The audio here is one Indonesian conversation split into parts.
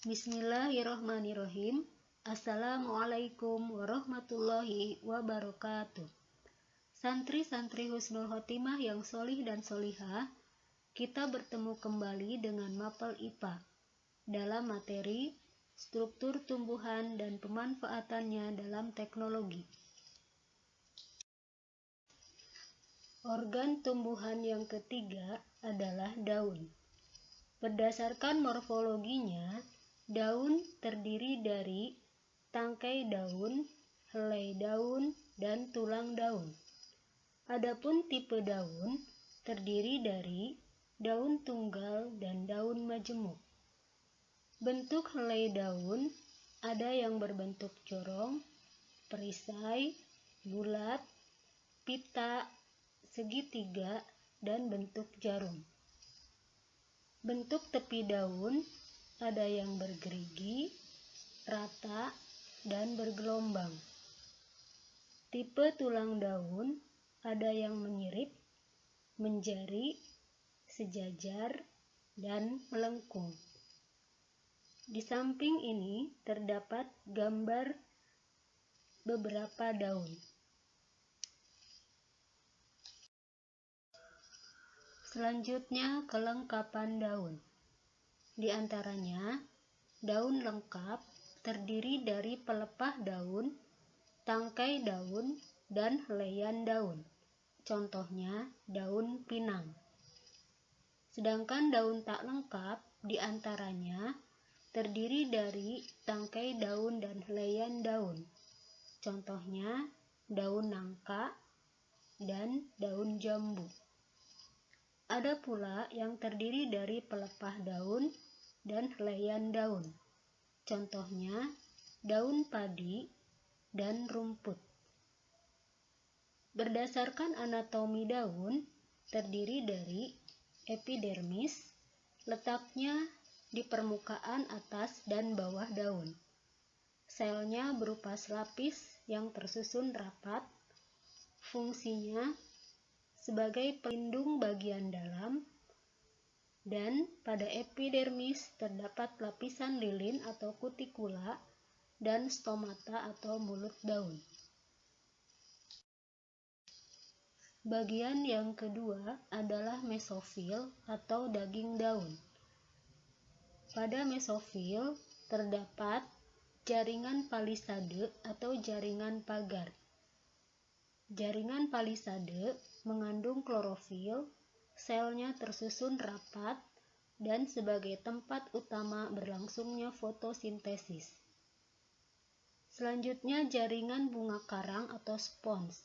Bismillahirrohmanirrohim. Assalamualaikum warahmatullahi wabarakatuh. Santri-santri Husnul Khotimah yang solih dan solihah, kita bertemu kembali dengan Mapel IPA dalam materi struktur tumbuhan dan pemanfaatannya dalam teknologi. Organ tumbuhan yang ketiga adalah daun. Berdasarkan morfologinya, daun terdiri dari tangkai daun, helai daun, dan tulang daun. Adapun tipe daun terdiri dari daun tunggal dan daun majemuk. Bentuk helai daun ada yang berbentuk corong, perisai, bulat, pita, segitiga, dan bentuk jarum. Bentuk tepi daun ada yang bergerigi, rata, dan bergelombang. Tipe tulang daun ada yang menyirip, menjari, sejajar, dan melengkung. Di samping ini terdapat gambar beberapa daun. Selanjutnya, kelengkapan daun. Di antaranya, daun lengkap terdiri dari pelepah daun, tangkai daun, dan helaian daun. Contohnya, daun pinang. Sedangkan daun tak lengkap di antaranya terdiri dari tangkai daun dan helaian daun. Contohnya, daun nangka dan daun jambu. Ada pula yang terdiri dari pelepah daun dan helaian daun. Contohnya, daun padi dan rumput. Berdasarkan anatomi daun, terdiri dari epidermis, letaknya di permukaan atas dan bawah daun. Selnya berupa selapis yang tersusun rapat. Fungsinya sebagai pelindung bagian dalam, dan pada epidermis terdapat lapisan lilin atau kutikula dan stomata atau mulut daun. Bagian yang kedua adalah mesofil atau daging daun. Pada mesofil terdapat jaringan palisade atau jaringan pagar. Jaringan palisade mengandung klorofil, selnya tersusun rapat, dan sebagai tempat utama berlangsungnya fotosintesis. Selanjutnya, jaringan bunga karang atau spons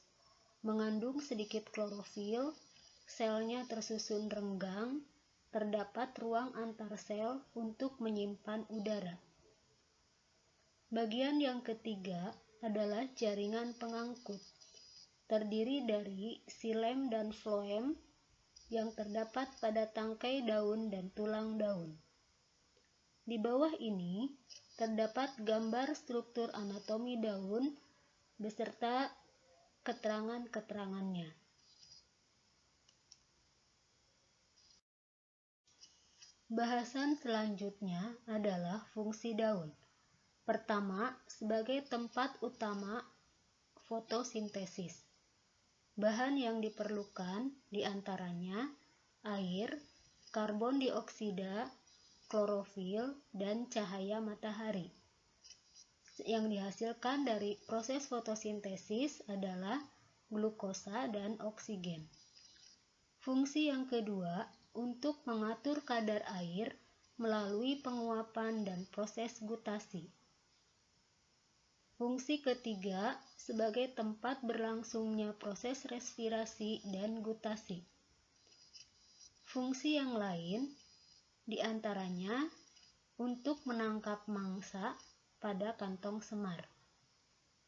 mengandung sedikit klorofil, selnya tersusun renggang, terdapat ruang antar sel untuk menyimpan udara. Bagian yang ketiga adalah jaringan pengangkut. Terdiri dari xilem dan floem yang terdapat pada tangkai daun dan tulang daun. Di bawah ini terdapat gambar struktur anatomi daun beserta keterangan-keterangannya. Bahasan selanjutnya adalah fungsi daun. Pertama, sebagai tempat utama fotosintesis. Bahan yang diperlukan diantaranya air, karbon dioksida, klorofil, dan cahaya matahari. Yang dihasilkan dari proses fotosintesis adalah glukosa dan oksigen. Fungsi yang kedua, untuk mengatur kadar air melalui penguapan dan proses gutasi. Fungsi ketiga, sebagai tempat berlangsungnya proses respirasi dan gutasi. Fungsi yang lain diantaranya untuk menangkap mangsa pada kantong semar,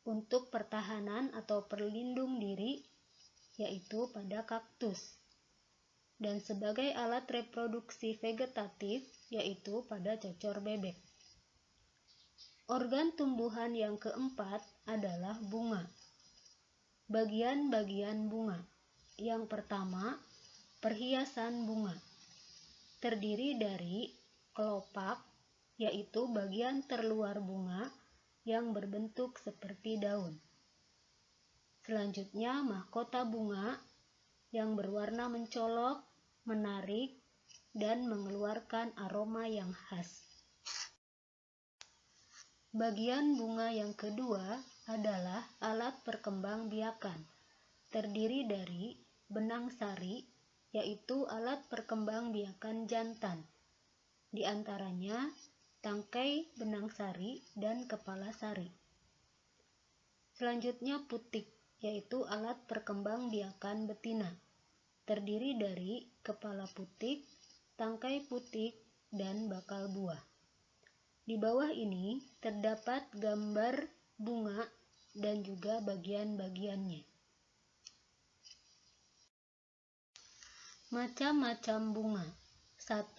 untuk pertahanan atau perlindung diri, yaitu pada kaktus, dan sebagai alat reproduksi vegetatif, yaitu pada cocor bebek. Organ tumbuhan yang keempat adalah bunga. Bagian-bagian bunga. Yang pertama, perhiasan bunga. Terdiri dari kelopak, yaitu bagian terluar bunga yang berbentuk seperti daun. Selanjutnya, mahkota bunga yang berwarna mencolok, menarik, dan mengeluarkan aroma yang khas. Bagian bunga yang kedua adalah alat perkembangbiakan, terdiri dari benang sari, yaitu alat perkembangbiakan jantan. Di antaranya tangkai benang sari dan kepala sari. Selanjutnya putik, yaitu alat perkembangbiakan betina, terdiri dari kepala putik, tangkai putik, dan bakal buah. Di bawah ini terdapat gambar bunga dan juga bagian-bagiannya. Macam-macam bunga. 1.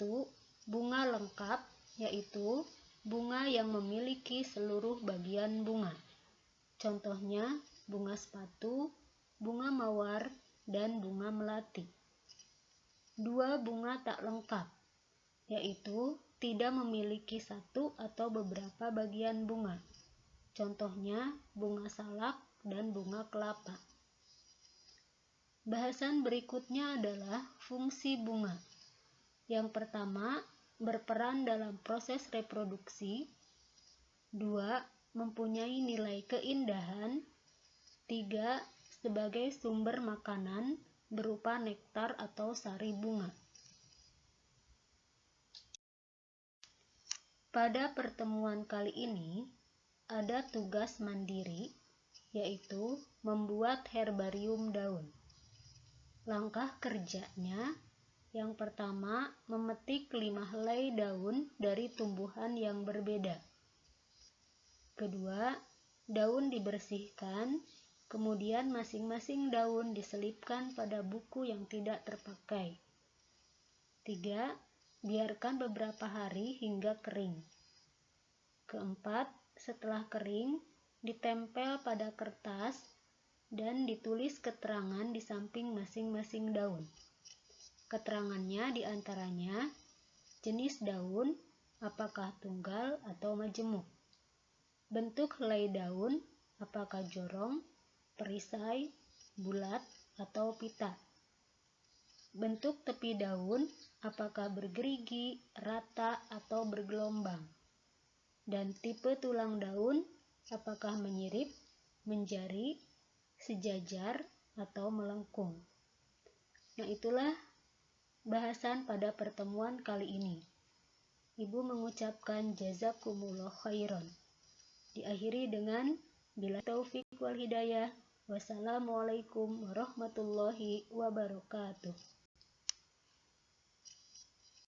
Bunga lengkap, yaitu bunga yang memiliki seluruh bagian bunga. Contohnya bunga sepatu, bunga mawar, dan bunga melati. 2. Bunga tak lengkap, yaitu tidak memiliki satu atau beberapa bagian bunga. Contohnya bunga salak dan bunga kelapa. Bahasan berikutnya adalah fungsi bunga. Yang pertama, berperan dalam proses reproduksi. 2. Mempunyai nilai keindahan. 3. Sebagai sumber makanan berupa nektar atau sari bunga. Pada pertemuan kali ini, ada tugas mandiri, yaitu membuat herbarium daun. Langkah kerjanya, yang pertama, memetik 5 helai daun dari tumbuhan yang berbeda. Kedua, daun dibersihkan, kemudian masing-masing daun diselipkan pada buku yang tidak terpakai. 3. Biarkan beberapa hari hingga kering. Keempat, setelah kering, ditempel pada kertas dan ditulis keterangan di samping masing-masing daun. Keterangannya diantaranya jenis daun, apakah tunggal atau majemuk, bentuk helai daun, apakah jorong, perisai, bulat, atau pita, bentuk tepi daun, apakah bergerigi, rata, atau bergelombang, dan tipe tulang daun, apakah menyirip, menjari, sejajar, atau melengkung. Nah, itulah bahasan pada pertemuan kali ini. Ibu mengucapkan jazakumullah khairan. Diakhiri dengan bila taufik wal hidayah. Wassalamualaikum warahmatullahi wabarakatuh.